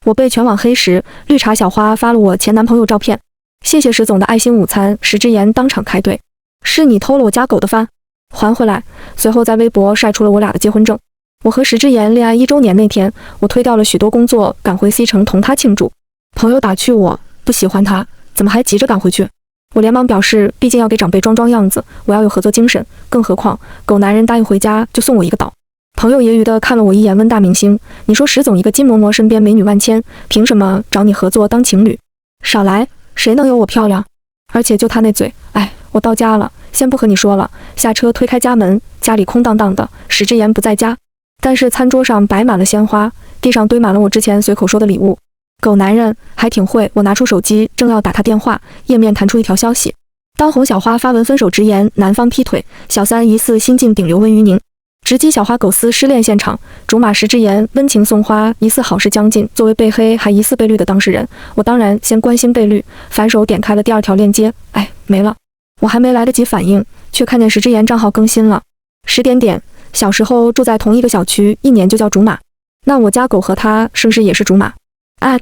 我被全网黑时，绿茶小花发了我前男朋友照片。谢谢石总的爱心午餐，石之言当场开怼。是你偷了我家狗的饭，还回来。随后在微博晒出了我俩的结婚证。我和石之言恋爱1周年那天，我推掉了许多工作，赶回 C 城同他庆祝。朋友打趣我不喜欢他，怎么还急着赶回去？我连忙表示，毕竟要给长辈装样子，我要有合作精神。更何况狗男人答应回家就送我一个岛。朋友揶揄地看了我一眼，问大明星：“你说石总一个金嬷嬷身边美女万千，凭什么找你合作当情侣？少来，谁能有我漂亮？而且就他那嘴，哎，我到家了，先不和你说了。”下车推开家门，家里空荡荡的，石之言不在家，但是餐桌上摆满了鲜花，地上堆满了我之前随口说的礼物。狗男人还挺会，我拿出手机正要打他电话，页面弹出一条消息：当红小花发文分手直言男方劈腿，小三疑似新晋顶流温于宁。直击小花狗丝失恋现场，竹马石之言温情送花，疑似好事将近。作为被黑还疑似被绿的当事人，我当然先关心被绿，反手点开了第2条链接，哎，没了。我还没来得及反应，却看见石之言账号更新了。10点，小时候住在同一个小区，1年就叫竹马。那我家狗和他是不是也是竹马？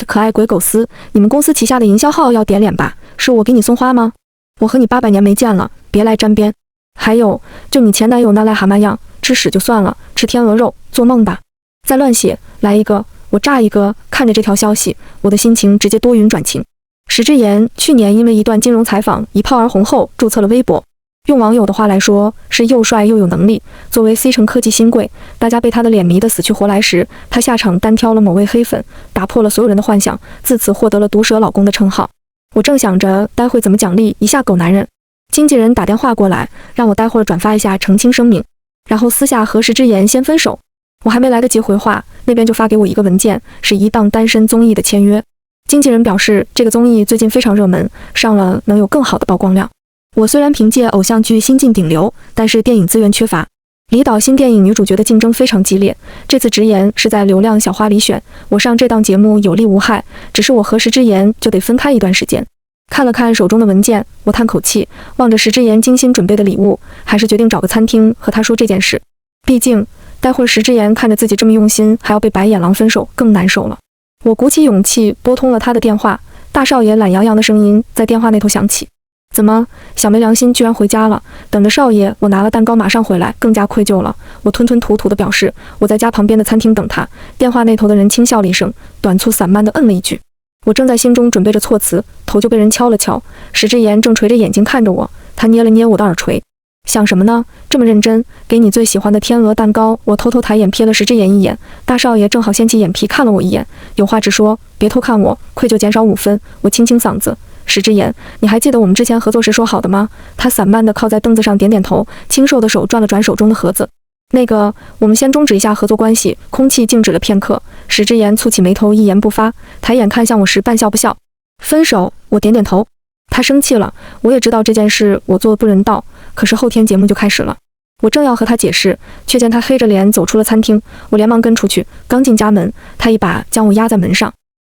可爱鬼狗丝，你们公司旗下的营销号要点脸吧？是我给你送花吗？我和你800年没见了，别来沾边。还有，就你前男友那癞蛤蟆样，吃屎就算了，吃天鹅肉，做梦吧！再乱写，来一个，我炸一个！看着这条消息，我的心情直接多云转晴。石之言去年因为一段金融采访一炮而红后，注册了微博。用网友的话来说，是又帅又有能力。作为 C 城科技新贵，大家被他的脸迷得死去活来时，他下场单挑了某位黑粉，打破了所有人的幻想，自此获得了毒舌老公的称号。我正想着待会怎么奖励一下狗男人，经纪人打电话过来，让我待会儿转发一下澄清声明，然后私下和石之言先分手。我还没来得及回话，那边就发给我一个文件，是一档单身综艺的签约。经纪人表示，这个综艺最近非常热门，上了能有更好的曝光量。我虽然凭借偶像剧新晋顶流，但是电影资源缺乏，离岛新电影女主角的竞争非常激烈。这次直言是在流量小花里选，我上这档节目有利无害，只是我和石之言就得分开一段时间。看了看手中的文件，我叹口气，望着石之言精心准备的礼物，还是决定找个餐厅和他说这件事。毕竟待会儿石之言看着自己这么用心，还要被白眼狼分手，更难受了。我鼓起勇气拨通了他的电话，大少爷懒洋洋的声音在电话那头响起：“怎么，小没良心居然回家了？等着少爷，我拿了蛋糕马上回来。”更加愧疚了，我吞吞吐吐地表示我在家旁边的餐厅等他。电话那头的人轻笑了一声，短促散漫地嗯了一句。我正在心中准备着措辞，头就被人敲了敲。石之言正垂着眼睛看着我，他捏了捏我的耳垂。想什么呢？这么认真，给你最喜欢的天鹅蛋糕。我偷偷抬眼瞥了石之言一眼，大少爷正好掀起眼皮看了我一眼，有话直说，别偷看我。愧疚减少5分，我清清嗓子：“石之言，你还记得我们之前合作时说好的吗？”他散漫地靠在凳子上点点头，清瘦的手转了转手中的盒子。那个，我们先终止一下合作关系。空气静止了片刻，石之言蹙起眉头，一言不发，抬眼看向我时半笑不笑。分手？我点点头。他生气了，我也知道这件事我做的不人道，可是后天节目就开始了。我正要和他解释，却见他黑着脸走出了餐厅，我连忙跟出去。刚进家门，他一把将我压在门上。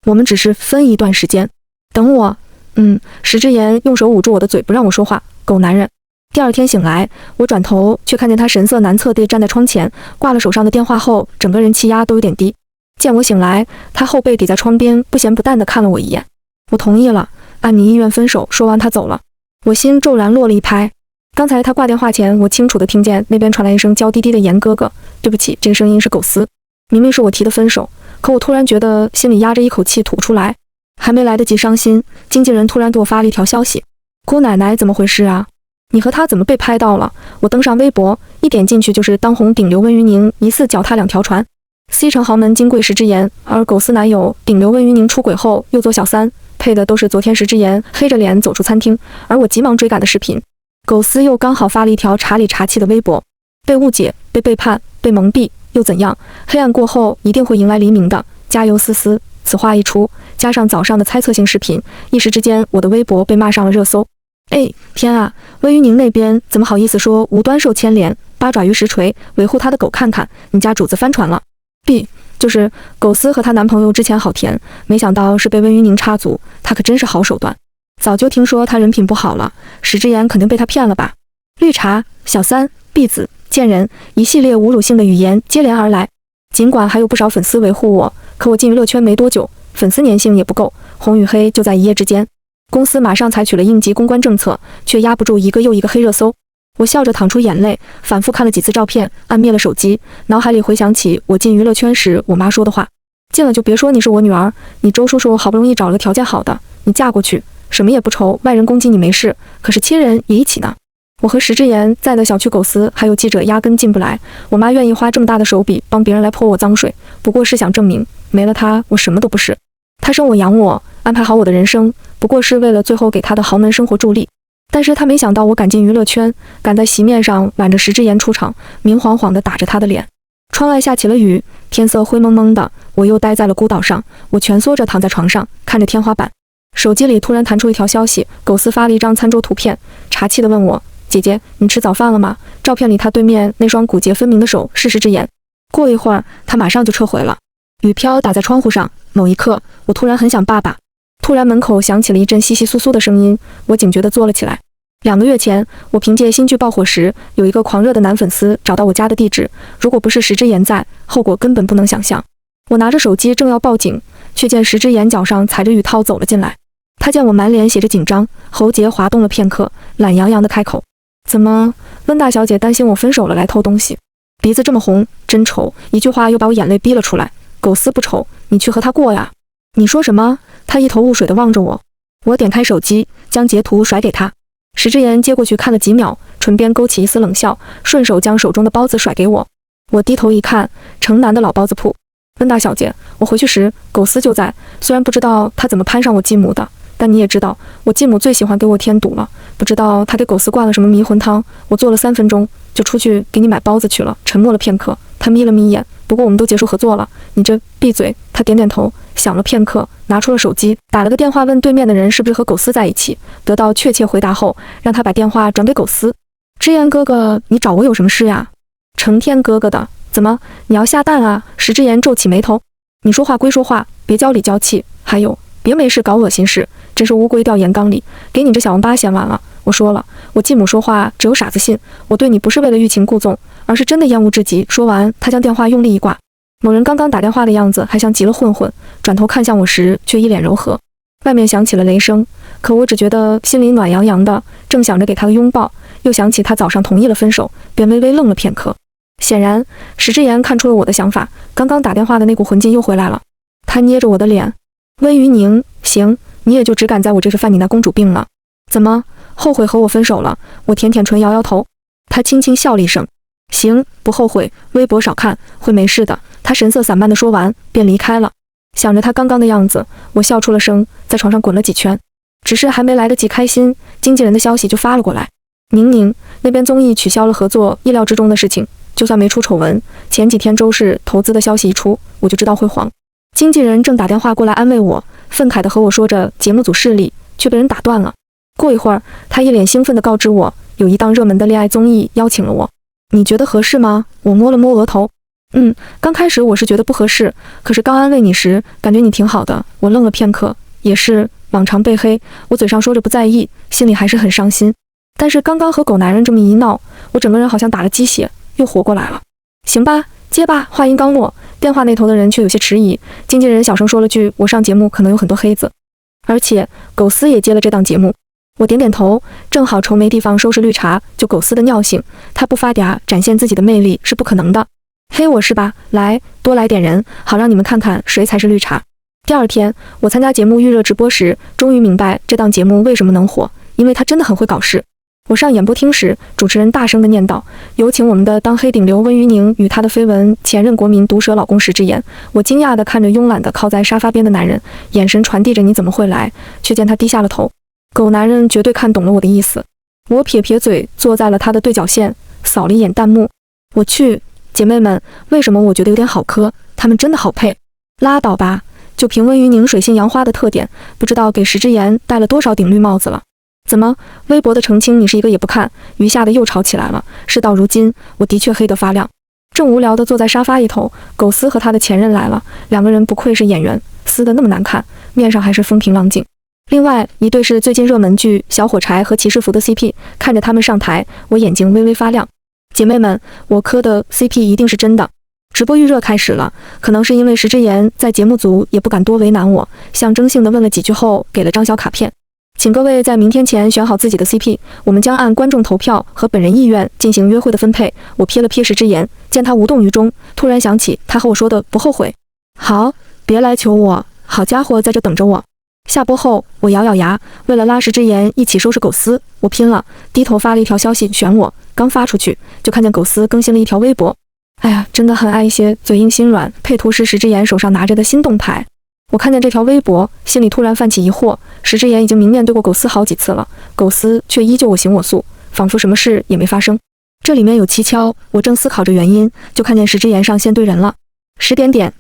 我们只是分一段时间，等我。石之言用手捂住我的嘴，不让我说话。狗男人。第2天醒来，我转头却看见他神色难测地站在窗前，挂了手上的电话后，整个人气压都有点低。见我醒来，他后背抵在窗边，不咸不淡地看了我一眼。我同意了，按你意愿分手。说完他走了，我心骤然落了一拍。刚才他挂电话前，我清楚地听见那边传来一声娇滴滴的严哥哥，对不起，这个声音是狗丝。明明是我提的分手，可我突然觉得心里压着一口气吐不出来。还没来得及伤心，经纪人突然给我发了一条消息：“姑奶奶，怎么回事啊？你和他怎么被拍到了？”我登上微博，一点进去就是当红顶流温于宁疑似脚踏2条船。C 城豪门金贵石之言，而狗丝男友顶流温于宁出轨后又做小三，配的都是昨天石之言黑着脸走出餐厅，而我急忙追赶的视频。狗丝又刚好发了一条茶里茶气的微博：“被误解，被背叛，被蒙蔽，又怎样？黑暗过后一定会迎来黎明的，加油思思。”此话一出，加上早上的猜测性视频，一时之间我的微博被骂上了热搜。哎，天啊，温于宁那边怎么好意思说无端受牵连，八爪鱼实锤，维护他的狗看看，你家主子翻船了。B 就是狗丝和她男朋友之前好甜，没想到是被温于宁插足，她可真是好手段。早就听说她人品不好了，石之言肯定被她骗了吧？绿茶、小三、婢子、贱人，一系列侮辱性的语言接连而来。尽管还有不少粉丝维护我，可我进娱乐圈没多久，粉丝粘性也不够，红与黑就在一夜之间。公司马上采取了应急公关政策，却压不住一个又一个黑热搜。我笑着淌出眼泪，反复看了几次照片，按灭了手机，脑海里回想起我进娱乐圈时我妈说的话：进了就别说你是我女儿，你周叔叔好不容易找了个条件好的，你嫁过去什么也不愁，外人攻击你没事，可是亲人也一起呢。我和石之言在的小区狗司还有记者压根进不来，我妈愿意花这么大的手笔帮别人来泼我脏水，不过是想证明没了她我什么都不是。她生我养我，安排好我的人生，不过是为了最后给她的豪门生活助力。但是她没想到我赶进娱乐圈，赶在席面上挽着石之言出场，明晃晃地打着她的脸。窗外下起了雨，天色灰蒙蒙的，我又待在了孤岛上，我蜷缩着躺在床上，看着天花板。手机里突然弹出一条消息，狗司发了一张餐桌图片，茶气地问我：姐姐，你吃早饭了吗？照片里他对面那双骨节分明的手是石之言。过了一会儿，他马上就撤回了。雨飘打在窗户上，某一刻，我突然很想爸爸。突然门口响起了一阵窸窸窣窣的声音，我警觉地坐了起来。2个月前，我凭借新剧爆火时，有一个狂热的男粉丝找到我家的地址，如果不是石之言在，后果根本不能想象。我拿着手机正要报警，却见石之言脚上踩着雨套走了进来。他见我满脸写着紧张，喉结滑动了片刻，懒洋洋地开口：怎么，温大小姐担心我分手了来偷东西？鼻子这么红，真丑！一句话又把我眼泪逼了出来。狗司不丑，你去和他过呀。你说什么？他一头雾水地望着我。我点开手机，将截图甩给他。石之言接过去看了几秒，唇边勾起一丝冷笑，顺手将手中的包子甩给我。我低头一看，城南的老包子铺。温大小姐，我回去时狗司就在，虽然不知道他怎么攀上我继母的，但你也知道，我继母最喜欢给我添堵了。不知道他给狗司灌了什么迷魂汤。我做了3分钟，就出去给你买包子去了。沉默了片刻，他眯了眯眼。不过我们都结束合作了，你这闭嘴。他点点头，想了片刻，拿出了手机，打了个电话问对面的人是不是和狗司在一起。得到确切回答后，让他把电话转给狗司。之言哥哥，你找我有什么事呀？成天哥哥的，怎么你要下蛋啊？石之言皱起眉头。你说话归说话，别娇里娇气，还有别没事搞恶心事，真是乌龟掉盐缸里，给你这小王八嫌晚了。我说了，我继母说话只有傻子信，我对你不是为了欲擒故纵，而是真的厌恶至极。说完，他将电话用力一挂。某人刚刚打电话的样子还像极了混混，转头看向我时却一脸柔和。外面响起了雷声，可我只觉得心里暖洋洋的，正想着给他个拥抱，又想起他早上同意了分手，便微微愣了片刻。显然，石之言看出了我的想法，刚刚打电话的那股魂劲又回来了。他捏着我的脸，温于宁，行，你也就只敢在我这是犯你那公主病了。怎么，后悔和我分手了？我舔舔唇，摇摇头。他轻轻笑了一声，行，不后悔，微博少看，会没事的。他神色散漫地说完，便离开了。想着他刚刚的样子，我笑出了声，在床上滚了几圈。只是还没来得及开心，经纪人的消息就发了过来。宁宁那边综艺取消了合作，意料之中的事情。就算没出丑闻，前几天周氏投资的消息一出，我就知道会黄。经纪人正打电话过来安慰我，愤慨地和我说着节目组势力，却被人打断了。过一会儿，他一脸兴奋地告知我，有一档热门的恋爱综艺邀请了我。你觉得合适吗？我摸了摸额头。刚开始我是觉得不合适，可是刚安慰你时，感觉你挺好的。我愣了片刻，也是往常被黑，我嘴上说着不在意，心里还是很伤心。但是刚刚和狗男人这么一闹，我整个人好像打了鸡血，又活过来了。行吧，接吧。话音刚落，电话那头的人却有些迟疑，经纪人小声说了句，我上节目可能有很多黑子，而且狗司也接了这档节目。我点点头，正好愁没地方收拾绿茶，就狗司的尿性，他不发嗲展现自己的魅力是不可能的。黑我是吧？来，多来点人，好让你们看看谁才是绿茶。第二天，我参加节目预热直播时，终于明白这档节目为什么能火，因为他真的很会搞事。我上演播厅时，主持人大声地念叨：有请我们的当黑顶流温于宁与他的绯闻前任国民毒舌老公石之言。我惊讶地看着慵懒地靠在沙发边的男人，眼神传递着你怎么会来，却见他低下了头。狗男人绝对看懂了我的意思。我撇撇嘴，坐在了他的对角线，扫了一眼弹幕。我去，姐妹们，为什么我觉得有点好磕？他们真的好配。拉倒吧，就凭温于宁水性杨花的特点，不知道给石之言戴了多少顶绿帽子了。怎么，微博的澄清你是一个也不看？余下的又吵起来了。事到如今，我的确黑得发亮。正无聊地坐在沙发一头，狗司和他的前任来了，两个人不愧是演员，撕得那么难看，面上还是风平浪静。另外一对是最近热门剧小火柴和骑士服的 CP， 看着他们上台，我眼睛微微发亮。姐妹们，我磕的 CP 一定是真的。直播预热开始了，可能是因为石之言在节目组也不敢多为难我，象征性的问了几句后，给了张小卡片，请各位在明天前选好自己的 CP， 我们将按观众投票和本人意愿进行约会的分配。我瞥了瞥石之言，见他无动于衷，突然想起他和我说的不后悔。好，别来求我，好家伙，在这等着我。下播后，我咬咬牙，为了拉石之言一起收拾狗丝，我拼了，低头发了一条消息选我，刚发出去，就看见狗丝更新了一条微博。哎呀，真的很爱一些嘴硬心软，配图是石之言手上拿着的心动牌。我看见这条微博，心里突然泛起疑惑，石之言已经明面对过狗丝好几次了，狗丝却依旧我行我素，仿佛什么事也没发生。这里面有蹊跷，我正思考着原因，就看见石之言上线对人了。10.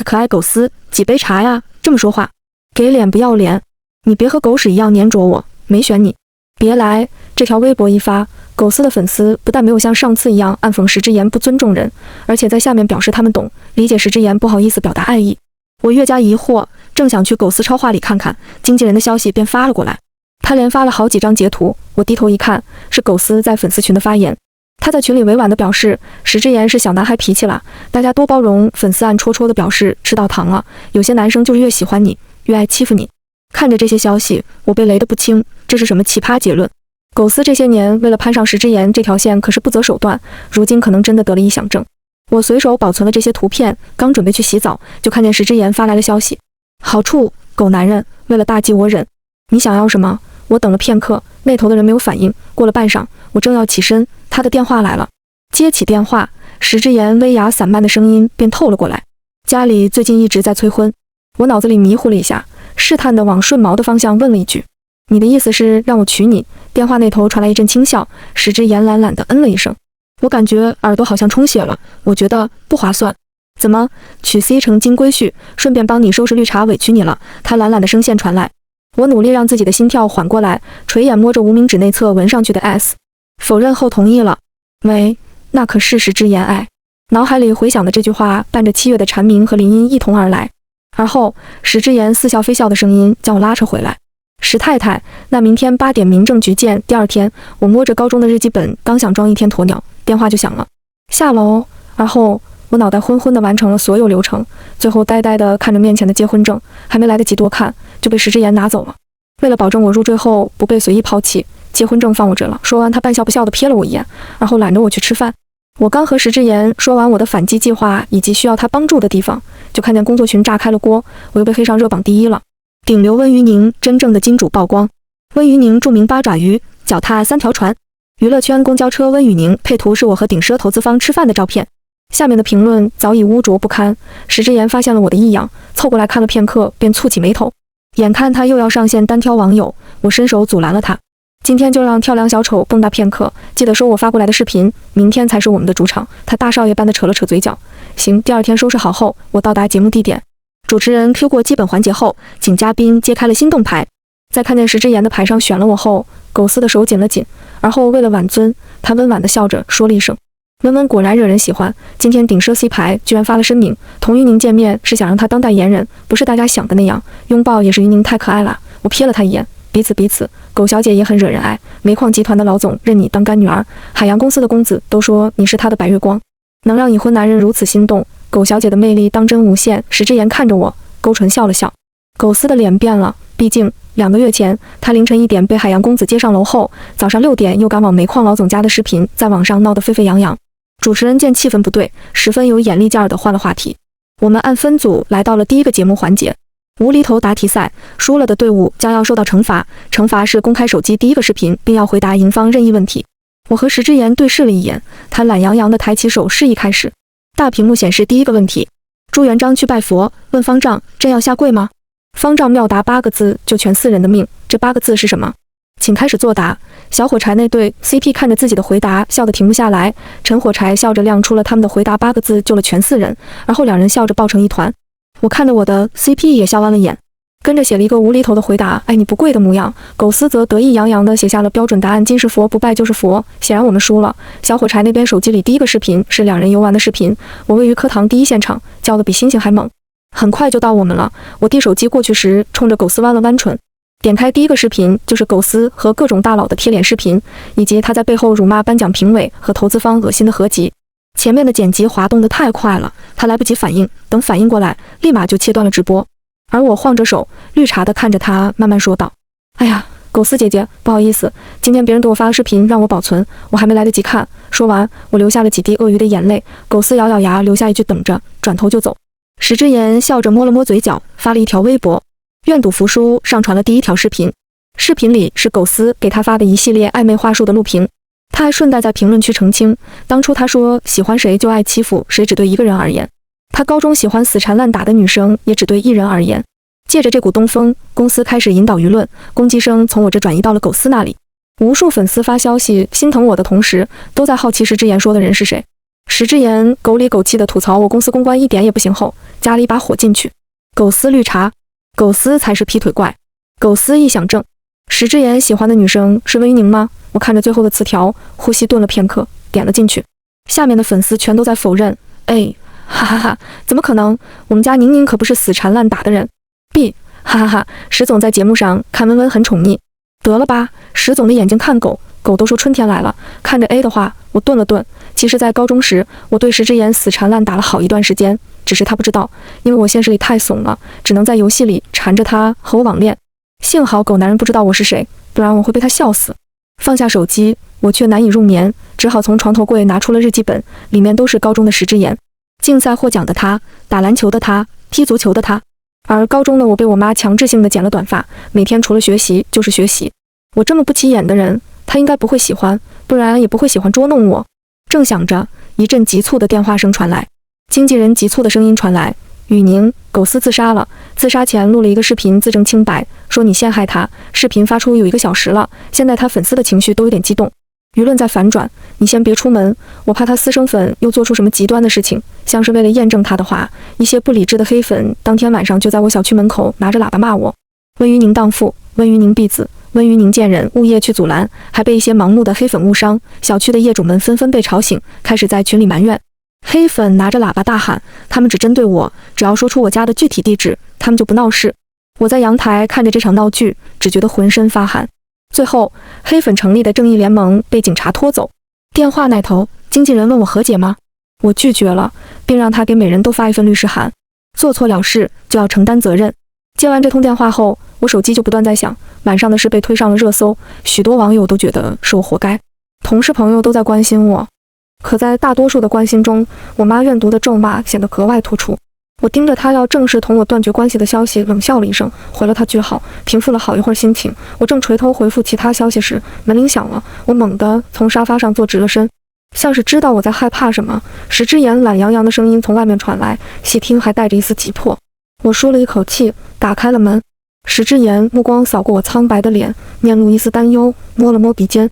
可爱狗丝，几杯茶呀？这么说话，给脸不要脸，你别和狗屎一样粘着我，没选你。别来！这条微博一发，狗丝的粉丝不但没有像上次一样暗讽石之言不尊重人，而且在下面表示他们懂，理解石之言不好意思表达爱意。我越加疑惑，正想去狗丝超话里看看，经纪人的消息便发了过来。他连发了好几张截图，我低头一看，是狗丝在粉丝群的发言。他在群里委婉地表示，石之言是小男孩脾气啦，大家多包容。粉丝暗戳戳地表示吃到糖了，有些男生就是越喜欢你，越爱欺负你。看着这些消息，我被雷得不轻，这是什么奇葩结论？狗丝这些年为了攀上石之言这条线可是不择手段，如今可能真的得了臆想症。我随手保存了这些图片，刚准备去洗澡，就看见石之言发来了消息。好处，狗男人，为了大计我忍。你想要什么？我等了片刻，那头的人没有反应。过了半晌，我正要起身，他的电话来了。接起电话，石之言微哑散漫的声音便透了过来。家里最近一直在催婚。我脑子里迷糊了一下，试探地往顺毛的方向问了一句：你的意思是让我娶你？电话那头传来一阵轻笑，石之言懒懒地嗯了一声。我感觉耳朵好像充血了，我觉得不划算。怎么，娶 C 成金龟婿，顺便帮你收拾绿茶委屈你了？他懒懒的声线传来。我努力让自己的心跳缓过来，垂眼摸着无名指内侧纹上去的 S， 否认后同意了。喂，那可是石之言爱。脑海里回响的这句话伴着七月的蝉鸣和林音一同而来，而后石之言似笑非笑的声音将我拉扯回来。石太太，那明天8点民政局见。第二天，我摸着高中的日记本，刚想装一天鸵鸟，电话就响了。下楼，而后我脑袋昏昏地完成了所有流程，最后呆呆地看着面前的结婚证，还没来得及多看，就被石之言拿走了。为了保证我入赘后不被随意抛弃，结婚证放我这了。说完，他半笑不笑地瞥了我一眼，然后揽着我去吃饭。我刚和石之言说完我的反击计划以及需要他帮助的地方，就看见工作群炸开了锅，我又被黑上热榜第1了。顶流温鱼宁真正的金主曝光，温鱼宁著名八爪鱼，脚踏3条船。娱乐圈公交车温宇宁，配图是我和顶奢投资方吃饭的照片。下面的评论早已污浊不堪。石之言发现了我的异样，凑过来看了片刻，便蹙起眉头。眼看他又要上线单挑网友，我伸手阻拦了他。今天就让跳梁小丑蹦跶片刻，记得收我发过来的视频，明天才是我们的主场。他大少爷般的扯了扯嘴角。行，第二天收拾好后，我到达节目地点。主持人 Q 过基本环节后，请嘉宾揭开了心动牌。在看见石之言的牌上选了我后，狗丝的手紧了紧，而后为了挽尊，他温婉地笑着说了一声。温温果然惹人喜欢，今天顶奢 C 牌居然发了声明，同于宁见面是想让他当代言人，不是大家想的那样，拥抱也是于宁太可爱了。我瞥了他一眼，彼此，狗小姐也很惹人爱，煤矿集团的老总认你当干女儿，海洋公司的公子都说你是他的白月光，能让已婚男人如此心动，狗小姐的魅力当真无限。石之言看着我，勾唇笑了笑。狗丝的脸变了，毕竟2个月前他凌晨1点被海洋公子接上楼后，早上6点又赶往煤矿老总家的视频在网上闹得沸沸扬扬。主持人见气氛不对，十分有眼力劲儿地换了话题。我们按分组来到了第1个节目环节，无厘头答题赛，输了的队伍将要受到惩罚，惩罚是公开手机第1个视频，并要回答赢方任意问题。我和石之言对视了一眼，他懒洋洋地抬起手示意开始。大屏幕显示第1个问题：朱元璋去拜佛，问方丈真要下跪吗？方丈妙答8个字就全4人的命，这8个字是什么？请开始作答。小火柴那对 CP 看着自己的回答笑得停不下来，陈火柴笑着亮出了他们的回答8个字救了全4人，而后2人笑着抱成一团。我看着我的 CP 也笑弯了眼，跟着写了一个无厘头的回答，爱你不跪的模样。狗丝则得意洋洋地写下了标准答案，今是佛不拜就是佛。显然我们输了。小火柴那边手机里第1个视频是2人游玩的视频，我位于课堂第1现场，叫得比猩猩还猛。很快就到我们了，我递手机过去时冲着狗丝弯了弯唇。点开第1个视频就是狗丝和各种大佬的贴脸视频，以及他在背后辱骂颁奖评委和投资方恶心的合集。前面的剪辑滑动得太快了，他来不及反应，等反应过来，立马就切断了直播。而我晃着手，绿茶的看着他，慢慢说道：“哎呀，狗丝姐姐，不好意思，今天别人给我发了视频让我保存，我还没来得及看。”说完，我流下了几滴鳄鱼的眼泪。狗丝咬咬牙，留下一句等着，转头就走。石之言笑着摸了摸嘴角，发了一条微博。愿赌服输上传了第一条视频，视频里是狗丝给他发的一系列暧昧话术的录屏。他还顺带在评论区澄清，当初他说喜欢谁就爱欺负谁，只对一个人而言。他高中喜欢死缠烂打的女生，也只对一人而言。借着这股东风，公司开始引导舆论，攻击声从我这转移到了狗丝那里。无数粉丝发消息心疼我的同时，都在好奇石之言说的人是谁。石之言狗里狗气的吐槽我公司公关一点也不行后，加了一把火进去。狗丝绿茶，狗丝才是劈腿怪。狗丝一想正，石之言喜欢的女生是温宁吗？我看着最后的词条，呼吸顿了片刻，点了进去。下面的粉丝全都在否认。哈哈哈，怎么可能？我们家宁宁可不是死缠烂打的人。哈哈哈，石总在节目上看温温很宠溺。得了吧，石总的眼睛看狗，狗都说春天来了。看着 A 的话，我顿了顿。其实在高中时，我对石之言死缠烂打了好一段时间，只是他不知道，因为我现实里太怂了，只能在游戏里缠着他和我网恋。幸好狗男人不知道我是谁，不然我会被他笑死。放下手机，我却难以入眠，只好从床头柜拿出了日记本，里面都是高中的石之言。竞赛获奖的他，打篮球的他，踢足球的他。而高中的我被我妈强制性的剪了短发，每天除了学习就是学习。我这么不起眼的人，他应该不会喜欢，不然也不会喜欢捉弄我。正想着，一阵急促的电话声传来，经纪人急促的声音传来：“雨宁，狗丝自杀了，自杀前录了一个视频自证清白，说你陷害他。视频发出有1个小时了，现在他粉丝的情绪都有点激动，舆论在反转，你先别出门，我怕他私生粉又做出什么极端的事情。像是为了验证他的话，一些不理智的黑粉当天晚上就在我小区门口拿着喇叭骂我：温于宁荡妇，温于宁婢子，温于宁贱人，物业去阻拦，还被一些盲目的黑粉误伤。小区的业主们纷纷被吵醒，开始在群里埋怨。黑粉拿着喇叭大喊，他们只针对我，只要说出我家的具体地址，他们就不闹事。我在阳台看着这场闹剧，只觉得浑身发寒。最后，黑粉成立的正义联盟被警察拖走。电话那头，经纪人问我和解吗？我拒绝了，并让他给每人都发一份律师函，做错了事就要承担责任。接完这通电话后，我手机就不断在响，晚上的事被推上了热搜，许多网友都觉得是我活该，同事朋友都在关心我。可在大多数的关心中，我妈怨毒的咒骂显得格外突出。我盯着她要正式同我断绝关系的消息，冷笑了一声，回了她句号，平复了好一会儿心情。我正垂头回复其他消息时，门铃响了，我猛地从沙发上坐直了身，像是知道我在害怕什么。石之言懒洋洋的声音从外面传来，细听还带着一丝急迫。我舒了一口气，打开了门。石之言目光扫过我苍白的脸，面露一丝担忧，摸了摸鼻尖。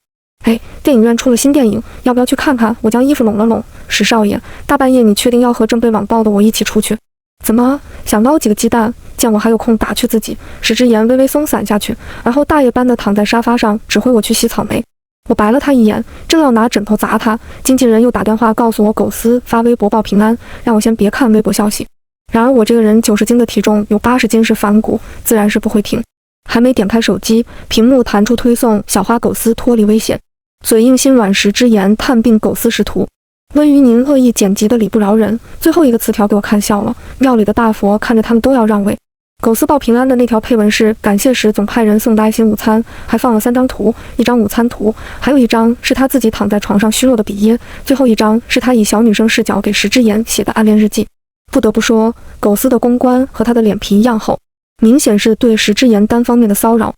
电影院出了新电影，要不要去看看？我将衣服拢了拢。石少爷，大半夜你确定要和正被网暴的我一起出去？怎么想捞几个鸡蛋？见我还有空打趣自己，石之言微微松散下去，然后大爷般的躺在沙发上，指挥我去洗草莓。我白了他一眼，正要拿枕头砸他，经纪人又打电话告诉我狗丝发微博报平安，让我先别看微博消息。然而我这个人90斤的体重，有80斤是反骨，自然是不会停。还没点开手机，屏幕弹出推送：小花狗丝脱离危险，嘴硬心软石之言探病狗丝师徒。温于宁恶意剪辑的理不饶人，最后一个词条给我看笑了。庙里的大佛看着他们都要让位。狗丝报平安的那条配文是感谢石总派人送的爱心午餐，还放了3张图，一张午餐图，还有一张是他自己躺在床上虚弱的比耶，最后一张是他以小女生视角给石之言写的暗恋日记。不得不说，狗丝的公关和他的脸皮一样厚，明显是对石之言单方面的骚扰。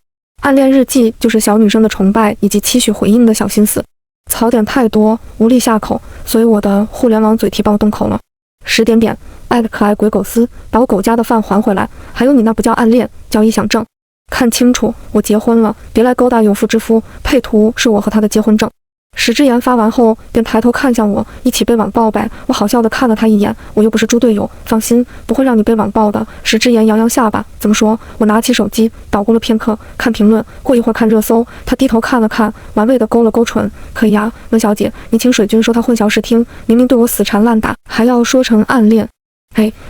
暗恋日记就是小女生的崇拜以及期许回应的小心思。槽点太多，无力下口，所以我的互联网嘴替帮我动口了。10点，爱的可爱鬼狗丝，把我狗家的饭还回来。还有你那不叫暗恋，叫臆想症。看清楚，我结婚了，别来勾搭有妇之夫。配图是我和他的结婚证。石之言发完后便抬头看向我，一起被网暴呗。我好笑地看了他一眼，我又不是猪队友，放心，不会让你被网暴的。石之言摇摇下巴，怎么说？我拿起手机捣鼓了片刻，看评论，过一会儿看热搜。他低头看了看，玩味地勾了勾唇。可以啊，温小姐，你请水军说他混淆视听，明明对我死缠烂打，还要说成暗恋。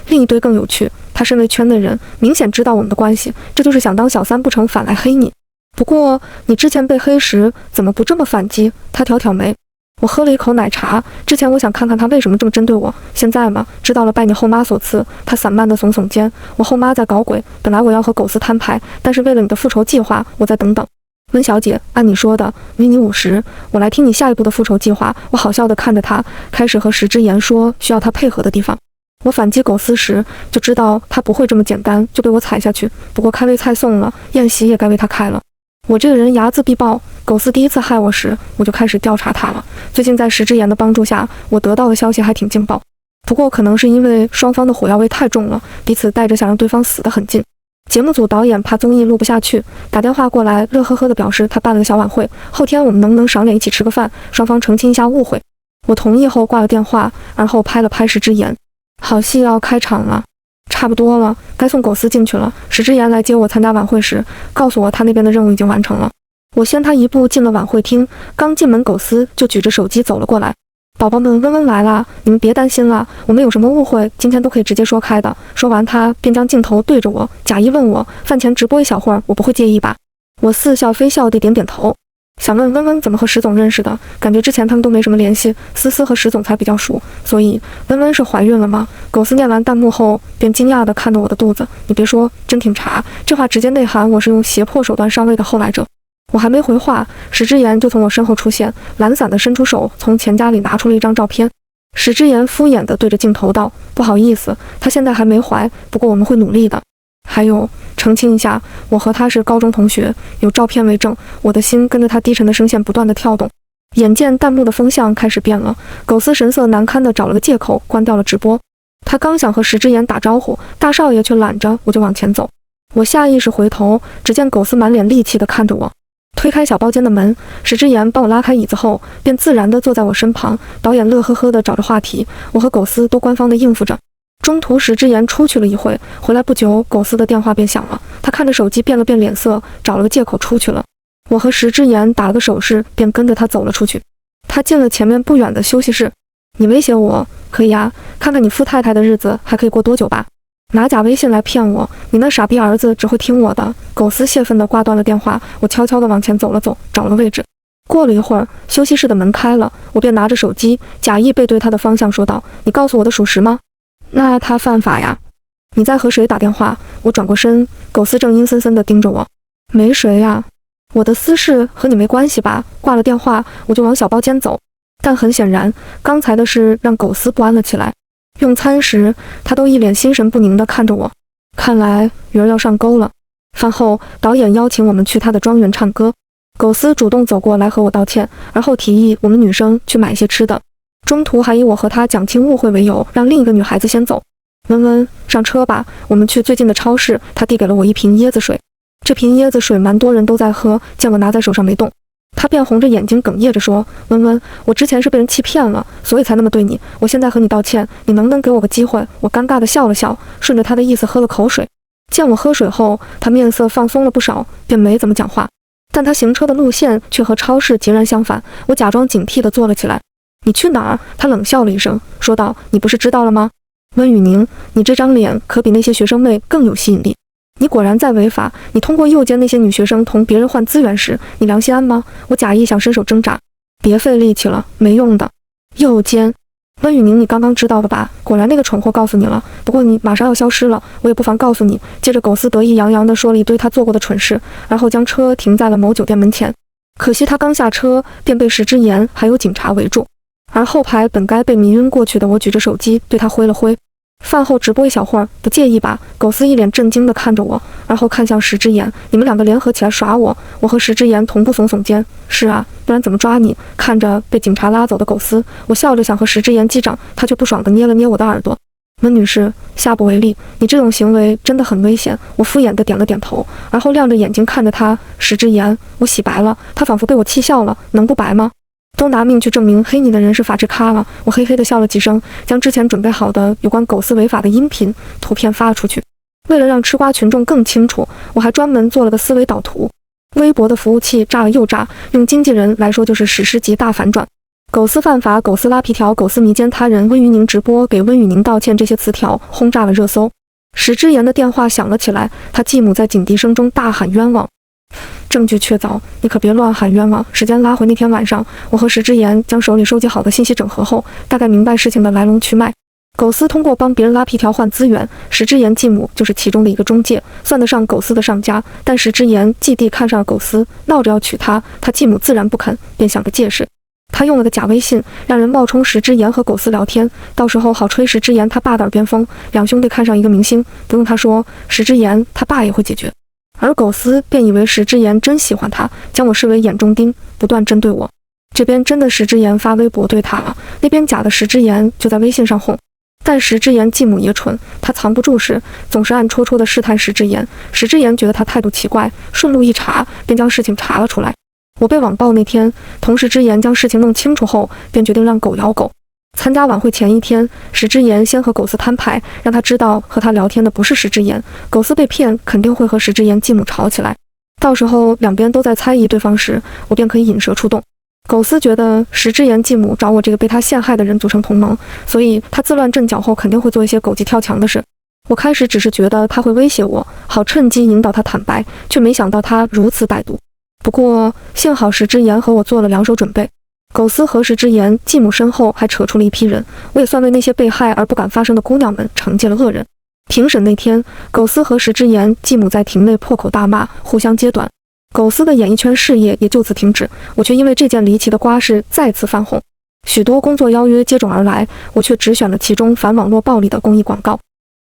另一堆更有趣，他身为圈内人，明显知道我们的关系，这就是想当小三不成，反来黑你。不过你之前被黑时怎么不这么反击？他挑挑眉，我喝了一口奶茶，之前我想看看他为什么这么针对我，现在嘛，知道了，拜你后妈所赐。他散漫地耸耸肩，我后妈在搞鬼，本来我要和狗司摊牌，但是为了你的复仇计划，我再等等。温小姐，按你说的，余你50，我来听你下一步的复仇计划。我好笑地看着他，开始和石之言说需要他配合的地方。我反击狗司时，就知道他不会这么简单就被我踩下去。不过开胃菜送了，宴席也该为他开了。我这个人睚眦必报，狗司第一次害我时，我就开始调查他了。最近在石之言的帮助下，我得到的消息还挺劲爆。不过可能是因为双方的火药味太重了，彼此带着想让对方死得很近。节目组导演怕综艺录不下去，打电话过来，乐呵呵地表示他办了个小晚会，后天我们能不能赏脸一起吃个饭，双方澄清一下误会。我同意后挂了电话，而后拍了拍石之言。好戏要开场了，差不多了，该送狗司进去了。石之言来接我参加晚会时，告诉我他那边的任务已经完成了。我先他一步进了晚会厅，刚进门狗司就举着手机走了过来。宝宝们，温温来啦，你们别担心了，我们有什么误会，今天都可以直接说开的。说完，他便将镜头对着我，假意问我，饭前直播一小会儿，我不会介意吧？我似笑非笑地点点头。想问温温怎么和石总认识的，感觉之前他们都没什么联系，思思和石总才比较熟，所以温温是怀孕了吗？狗司念完弹幕后便惊讶地看着我的肚子，你别说，真挺查，这话直接内涵我是用胁迫手段上位的后来者。我还没回话，石之言就从我身后出现，懒散地伸出手，从钱夹里拿出了一张照片。石之言敷衍地对着镜头道，不好意思，他现在还没怀，不过我们会努力的。还有，澄清一下，我和他是高中同学，有照片为证。我的心跟着他低沉的声线不断地跳动。眼见弹幕的风向开始变了，狗司神色难堪地找了个借口关掉了直播。他刚想和石之言打招呼，大少爷却揽着我就往前走。我下意识回头，只见狗司满脸戾气地看着我。推开小包间的门，石之言帮我拉开椅子后，便自然地坐在我身旁。导演乐呵呵地找着话题，我和狗司都官方地应付着。中途石之言出去了一会，回来不久，狗司的电话便响了。他看着手机变了变脸色，找了个借口出去了。我和石之言打了个手势，便跟着他走了出去。他进了前面不远的休息室。你威胁我？可以啊，看看你夫太太的日子还可以过多久吧。拿假微信来骗我，你那傻逼儿子只会听我的。狗司泄愤地挂断了电话。我悄悄地往前走了走，找了位置。过了一会儿，休息室的门开了，我便拿着手机，假意背对他的方向说道：“你告诉我的属实吗？”那他犯法呀。你在和谁打电话？我转过身，狗司正阴森森地盯着我。没谁呀。我的私事和你没关系吧？挂了电话，我就往小包间走。但很显然，刚才的事让狗司不安了起来。用餐时，他都一脸心神不宁地看着我，看来人要上钩了。饭后，导演邀请我们去他的庄园唱歌。狗司主动走过来和我道歉，而后提议我们女生去买一些吃的。中途还以我和他讲清误会为由，让另一个女孩子先走。温温，上车吧，我们去最近的超市。他递给了我一瓶椰子水，这瓶椰子水蛮多人都在喝，见我拿在手上没动，他便红着眼睛哽咽着说：“温温，我之前是被人欺骗了，所以才那么对你。我现在和你道歉，你能不能给我个机会？”我尴尬地笑了笑，顺着他的意思喝了口水。见我喝水后，他面色放松了不少，便没怎么讲话。但他行车的路线却和超市截然相反，我假装警惕地坐了起来。你去哪儿？他冷笑了一声，说道：“你不是知道了吗？温雨宁，你这张脸可比那些学生妹更有吸引力。你果然在违法，你通过诱奸那些女学生同别人换资源时，你良心安吗？”我假意想伸手挣扎，别费力气了，没用的。诱奸？温雨宁，你刚刚知道的吧？果然那个蠢货告诉你了，不过你马上要消失了，我也不妨告诉你。接着狗司得意洋洋地说了一堆他做过的蠢事，然后将车停在了某酒店门前。可惜他刚下车，便被石之言还有警察围住。而后排本该被迷晕过去的我举着手机对他挥了挥。饭后直播一小会儿，不介意吧？狗司一脸震惊地看着我，而后看向石之言，你们两个联合起来耍我？我和石之言同步耸耸肩，是啊，不然怎么抓你？看着被警察拉走的狗司，我笑着想和石之言击掌，他却不爽地捏了捏我的耳朵。温女士，下不为例，你这种行为真的很危险。我敷衍地点了点头，而后亮着眼睛看着他。石之言，我洗白了。他仿佛被我气笑了，能不白吗？都拿命去证明黑你的人是法制咖了。我嘿嘿地笑了几声，将之前准备好的有关狗司违法的音频图片发了出去。为了让吃瓜群众更清楚，我还专门做了个思维导图。微博的服务器炸了又炸，用经纪人来说就是史诗级大反转。狗司犯法，狗司拉皮条，狗司迷奸他人，温雨宁直播给温雨宁道歉，这些词条轰炸了热搜。石之言的电话响了起来，他继母在警笛声中大喊冤枉。证据确凿，你可别乱喊冤枉。时间拉回那天晚上，我和石之言将手里收集好的信息整合后，大概明白事情的来龙去脉。狗司通过帮别人拉皮条换资源，石之言继母就是其中的一个中介，算得上狗司的上家。但石之言继弟看上了狗司，闹着要娶她，他继母自然不肯，便想个借势。他用了个假微信，让人冒充石之言和狗司聊天，到时候好吹石之言他爸的耳边风。两兄弟看上一个明星，不用他说，石之言他爸也会解决。而狗司便以为石之言真喜欢他，将我视为眼中钉，不断针对我。这边真的石之言发微博对他了，那边假的石之言就在微信上哄。但石之言继母也蠢，他藏不住时，总是暗戳戳地试探石之言。石之言觉得他态度奇怪，顺路一查，便将事情查了出来。我被网暴那天，同石之言将事情弄清楚后，便决定让狗咬狗。参加晚会前一天，石之言先和狗司摊牌，让他知道和他聊天的不是石之言。狗司被骗，肯定会和石之言继母吵起来。到时候两边都在猜疑对方时，我便可以引蛇出洞。狗司觉得石之言继母找我这个被他陷害的人组成同盟，所以他自乱阵脚后肯定会做一些狗急跳墙的事。我开始只是觉得他会威胁我，好趁机引导他坦白，却没想到他如此歹毒。不过幸好石之言和我做了两手准备。狗司和石之言继母身后还扯出了一批人，我也算为那些被害而不敢发声的姑娘们惩戒了恶人。庭审那天，狗司和石之言继母在庭内破口大骂，互相揭短。狗司的演艺圈事业也就此停止，我却因为这件离奇的瓜事再次翻红。许多工作邀约接踵而来，我却只选了其中反网络暴力的公益广告。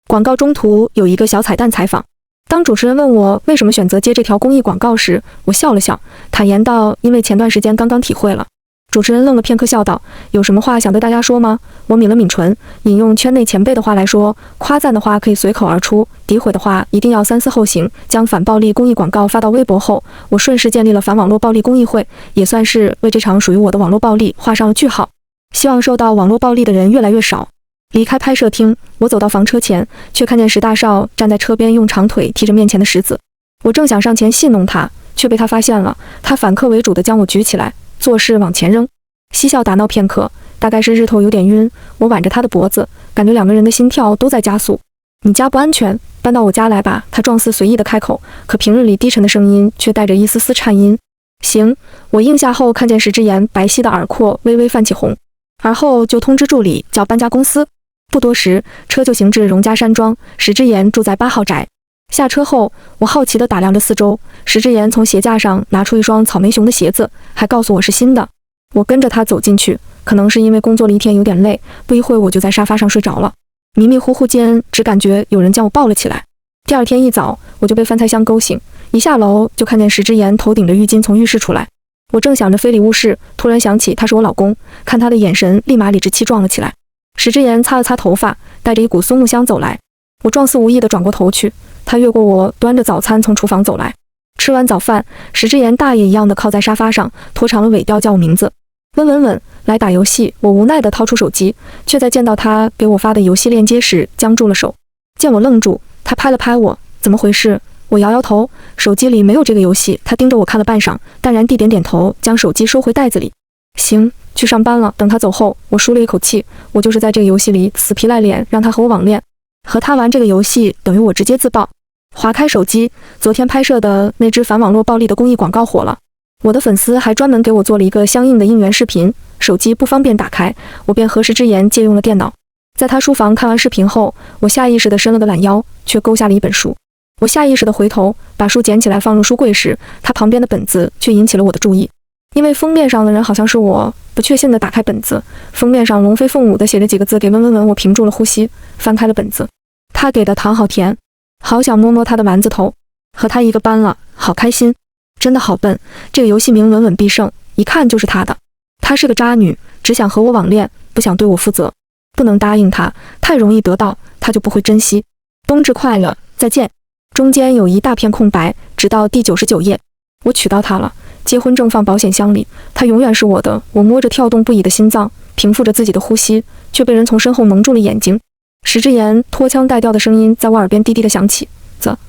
广告中途有一个小彩蛋采访，当主持人问我为什么选择接这条公益广告时，我笑了笑，坦言道：因为前段时间刚刚体会了。主持人愣了片刻，笑道：有什么话想对大家说吗？我抿了抿唇，引用圈内前辈的话来说，夸赞的话可以随口而出，诋毁的话一定要三思后行。将反暴力公益广告发到微博后，我顺势建立了反网络暴力公益会，也算是为这场属于我的网络暴力画上了句号。希望受到网络暴力的人越来越少。离开拍摄厅，我走到房车前，却看见石大少站在车边，用长腿踢着面前的石子。我正想上前戏弄他，却被他发现了。他反客为主地将我举起来，做事往前扔，嬉笑打闹片刻，大概是日头有点晕，我挽着他的脖子，感觉两个人的心跳都在加速。你家不安全，搬到我家来吧。他状似随意的开口，可平日里低沉的声音却带着一丝丝颤音。行，我应下后看见石之言白皙的耳廓微微泛起红，而后就通知助理叫搬家公司。不多时，车就行至荣家山庄，石之言住在8号宅。下车后，我好奇地打量着四周，石之言从鞋架上拿出一双草莓熊的鞋子，还告诉我是新的。我跟着他走进去，可能是因为工作了一天有点累，不一会我就在沙发上睡着了。迷迷糊糊间，只感觉有人将我抱了起来。第二天一早，我就被饭菜香勾醒，一下楼就看见石之言头顶着浴巾从浴室出来。我正想着非礼勿视，突然想起他是我老公，看他的眼神立马理直气壮了起来。石之言擦了擦头发，带着一股松木香走来。我状似无意地转过头去，他越过我，端着早餐从厨房走来。吃完早饭，石之言大爷一样的靠在沙发上，拖长了尾调叫我名字。稳，来打游戏。我无奈地掏出手机，却在见到他给我发的游戏链接时僵住了手。见我愣住，他拍了拍我，怎么回事？我摇摇头，手机里没有这个游戏。他盯着我看了半晌，淡然地点点头，将手机收回袋子里。行，去上班了。等他走后，我舒了一口气。我就是在这个游戏里死皮赖脸让他和我网恋，和他玩这个游戏等于我直接自爆。划开手机，昨天拍摄的那支反网络暴力的公益广告火了。我的粉丝还专门给我做了一个相应的应援视频，手机不方便打开，我便和石之言借用了电脑。在他书房看完视频后，我下意识地伸了个懒腰，却勾下了一本书。我下意识地回头，把书捡起来放入书柜时，他旁边的本子却引起了我的注意。因为封面上的人好像是我，不确信地打开本子，封面上龙飞凤舞地写着几个字，给文，我屏住了呼吸，翻开了本子。他给的糖好甜，好想摸摸他的丸子头，和他一个班了，好开心。真的好笨，这个游戏名稳必胜，一看就是他的。她是个渣女，只想和我网恋，不想对我负责。不能答应她，太容易得到，她就不会珍惜。冬至快乐，再见。中间有一大片空白，直到第99页。我娶到她了，结婚证放保险箱里，她永远是我的。我摸着跳动不已的心脏，平复着自己的呼吸，却被人从身后蒙住了眼睛。石之言拖腔带调的声音在我耳边低低的响起：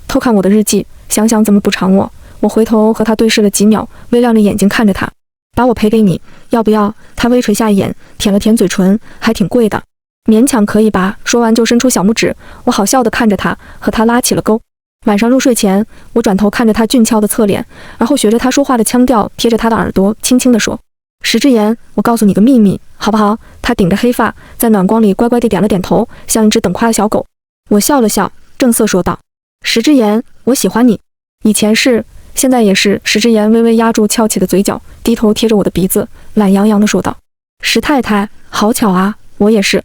偷看我的日记，想想怎么补偿我。我回头和他对视了几秒，微亮着眼睛看着他。把我赔给你，要不要？他微垂下眼，舔了舔嘴唇，还挺贵的。勉强可以吧。说完就伸出小拇指，我好笑地看着他，和他拉起了钩。晚上入睡前，我转头看着他俊俏的侧脸，然后学着他说话的腔调，贴着他的耳朵轻轻地说：“石之言，我告诉你个秘密，好不好？”他顶着黑发，在暖光里乖乖地点了点头，像一只等夸的小狗。我笑了笑，正色说道：“石之言，我喜欢你，以前是，现在也是。”石之言微微压住翘起的嘴角，低头贴着我的鼻子，懒洋洋地说道：“石太太，好巧啊，我也是。”